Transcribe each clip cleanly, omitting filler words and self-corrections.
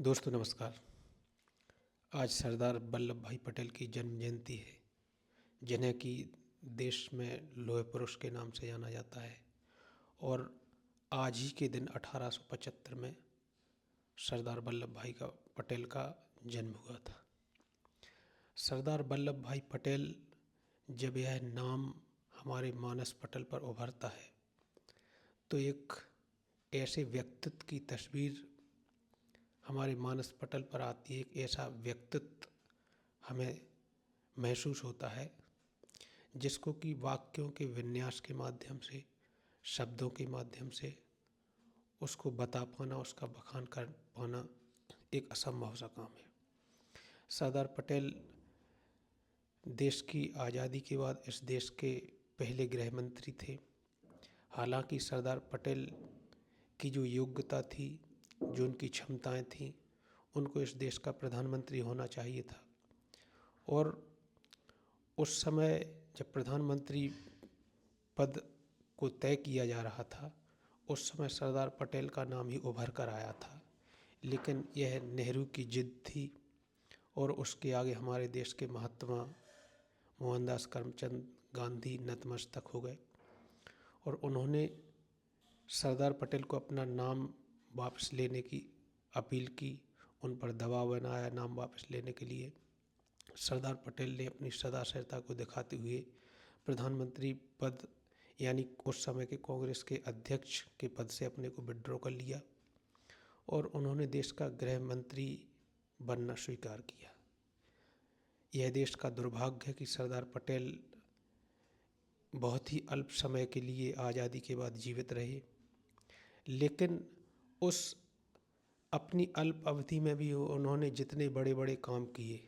दोस्तों नमस्कार। आज सरदार वल्लभ भाई पटेल की जन्म जयंती है, जिन्हें कि देश में लौह पुरुष के नाम से जाना जाता है। और आज ही के दिन 1875 में सरदार वल्लभ भाई का पटेल का जन्म हुआ था। सरदार वल्लभ भाई पटेल, जब यह नाम हमारे मानस पटल पर उभरता है तो एक ऐसे व्यक्तित्व की तस्वीर हमारे मानस पटल पर आती है। एक ऐसा व्यक्तित्व हमें महसूस होता है जिसको कि वाक्यों के विन्यास के माध्यम से, शब्दों के माध्यम से उसको बता पाना, उसका बखान कर पाना एक असंभव सा काम है। सरदार पटेल देश की आज़ादी के बाद इस देश के पहले गृह मंत्री थे। हालांकि सरदार पटेल की जो योग्यता थी, जो उनकी क्षमताएं थीं, उनको इस देश का प्रधानमंत्री होना चाहिए था। और उस समय जब प्रधानमंत्री पद को तय किया जा रहा था, उस समय सरदार पटेल का नाम ही उभर कर आया था। लेकिन यह नेहरू की जिद थी और उसके आगे हमारे देश के महात्मा मोहनदास करमचंद गांधी नतमस्तक हो गए और उन्होंने सरदार पटेल को अपना नाम वापस लेने की अपील की, उन पर दबाव बनाया नाम वापस लेने के लिए। सरदार पटेल ने अपनी सदाशयता को दिखाते हुए प्रधानमंत्री पद यानी उस समय के कांग्रेस के अध्यक्ष के पद से अपने को विड्रॉ कर लिया और उन्होंने देश का गृह मंत्री बनना स्वीकार किया। यह देश का दुर्भाग्य है कि सरदार पटेल बहुत ही अल्प समय के लिए आज़ादी के बाद जीवित रहे, लेकिन उस अपनी अल्प अवधि में भी उन्होंने जितने बड़े बड़े काम किए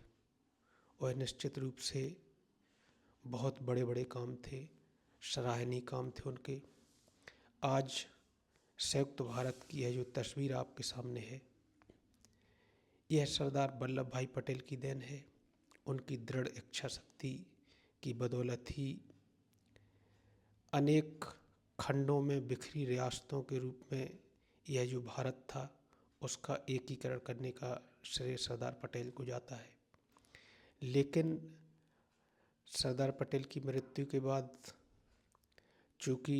वह निश्चित रूप से बहुत बड़े बड़े काम थे, सराहनीय काम थे उनके। आज संयुक्त भारत की यह जो तस्वीर आपके सामने है, यह सरदार वल्लभ भाई पटेल की देन है। उनकी दृढ़ इच्छा शक्ति की बदौलत ही अनेक खंडों में बिखरी रियासतों के रूप में यह जो भारत था उसका एकीकरण करने का श्रेय सरदार पटेल को जाता है। लेकिन सरदार पटेल की मृत्यु के बाद चूँकि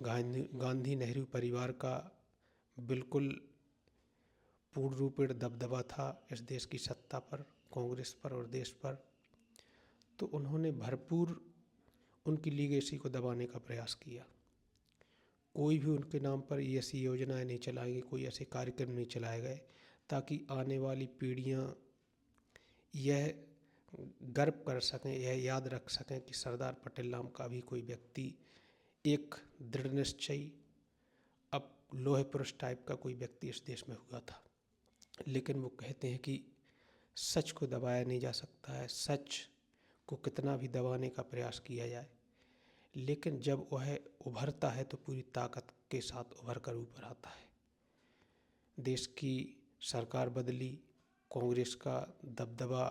गांधी नेहरू परिवार का बिल्कुल पूर्ण रूपेण दबदबा था इस देश की सत्ता पर, कांग्रेस पर और देश पर, तो उन्होंने भरपूर उनकी लीगेसी को दबाने का प्रयास किया। कोई भी उनके नाम पर ऐसी योजनाएं नहीं चलाई गई, कोई ऐसे कार्यक्रम नहीं चलाए गए ताकि आने वाली पीढ़ियां यह गर्व कर सकें, यह याद रख सकें कि सरदार पटेल नाम का भी कोई व्यक्ति, एक दृढ़ निश्चयी, अब लौह पुरुष टाइप का कोई व्यक्ति इस देश में हुआ था। लेकिन वो कहते हैं कि सच को दबाया नहीं जा सकता है, सच को कितना भी दबाने का प्रयास किया जाए, लेकिन जब वह उभरता है तो पूरी ताकत के साथ उभर कर ऊपर आता है। देश की सरकार बदली, कांग्रेस का दबदबा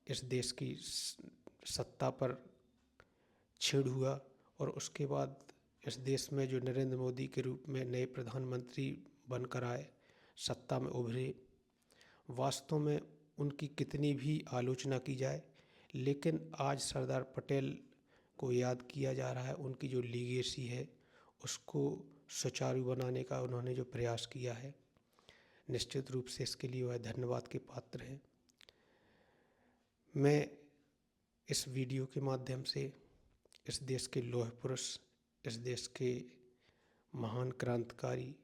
इस देश की सत्ता पर छेड़ हुआ और उसके बाद इस देश में जो नरेंद्र मोदी के रूप में नए प्रधानमंत्री बनकर आए, सत्ता में उभरे, वास्तव में उनकी कितनी भी आलोचना की जाए, लेकिन आज सरदार पटेल को याद किया जा रहा है। उनकी जो लीगेसी है उसको सुचारू बनाने का उन्होंने जो प्रयास किया है, निश्चित रूप से इसके लिए वह धन्यवाद के पात्र हैं। मैं इस वीडियो के माध्यम से इस देश के लौह पुरुष, इस देश के महान क्रांतिकारी,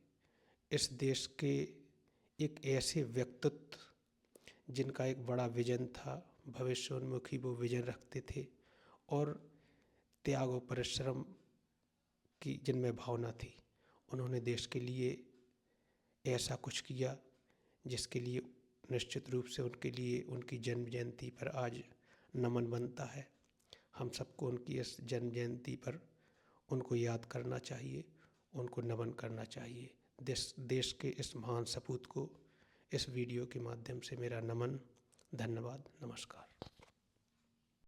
इस देश के एक ऐसे व्यक्तित्व जिनका एक बड़ा विजन था, भविष्योन्मुखी वो विजन रखते थे और त्याग और परिश्रम की जिनमें भावना थी, उन्होंने देश के लिए ऐसा कुछ किया जिसके लिए निश्चित रूप से उनके लिए उनकी जन्म जयंती पर आज नमन बनता है। हम सबको उनकी इस जन्म जयंती पर उनको याद करना चाहिए, उनको नमन करना चाहिए। देश के इस महान सपूत को इस वीडियो के माध्यम से मेरा नमन, धन्यवाद, नमस्कार।